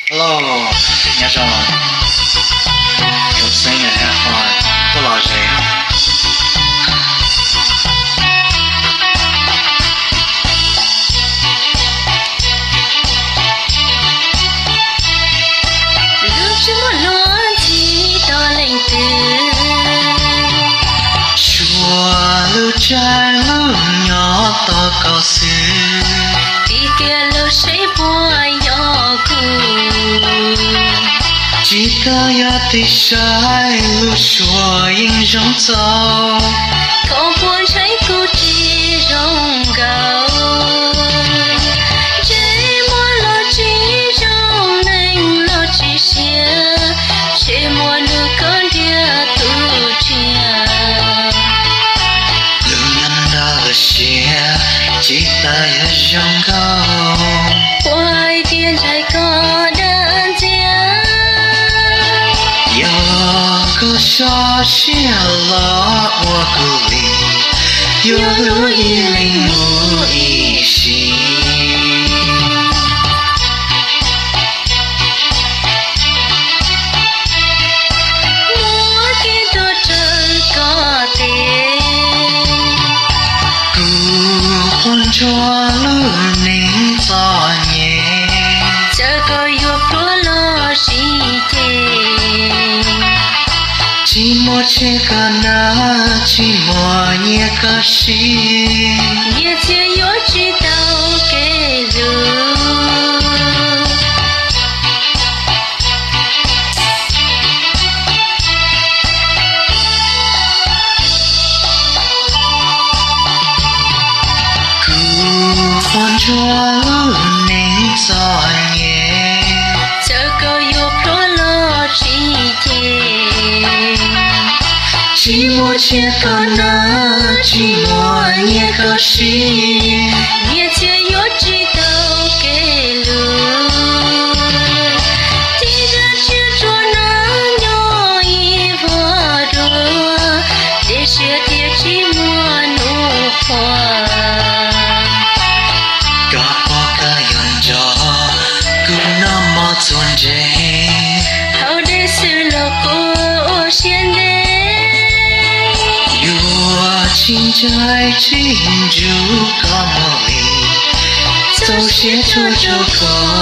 Hello, nhà chồng. Chụp sinh and have fun. Tôi là gì? Lúc chưa muốn nói gì đó lạnh từ. Chùa lưu trai lưu nhỏ to cao sư. Đi kia lưu say bùa nhỏ cũ. Chỉ ta ya tí sai lưu chùa yên rong giàu. Không buồn trái cô chỉ rong gạo. Chỉ muốn lo chỉ rong nành lo chỉ xia. Chỉ muốn được con đĩa tu chia. Lưu nhân đã là xia. Chỉ ta ya rong gạo. Quay tiền trái có đơn chia. Yo có cho xia lo qua cụ lì. Yo lưu y linh ngủ y xì. Múa kia tôi trời có tiền. Con cho lưu nín gió nhẹ. Chờ có yêu pro lo xí tiền. Chỉ một chiếc ca ná, chỉ một nhẹ ca xí. Nhẹ chia yếu chỉ tao kê lưu. Con cho lưu nín gió nhẹ. Chờ có yêu pro lo xí tiền. Chỉ một chiếc ca ná, chỉ một nhẹ ca xí. Nhẹ chia yếu chỉ tao kê lưu. Thì ra chia cho nó nhỏ y vô đùa. Để chia thiệt chỉ mua nụ hoa. Cả qua ca yon gió, cũng nằm mơ tuần dễ. Hậu để sự lo cô xiên đê. Yêu chính trái chính dù có mơ lì. Dẫu sẽ cho có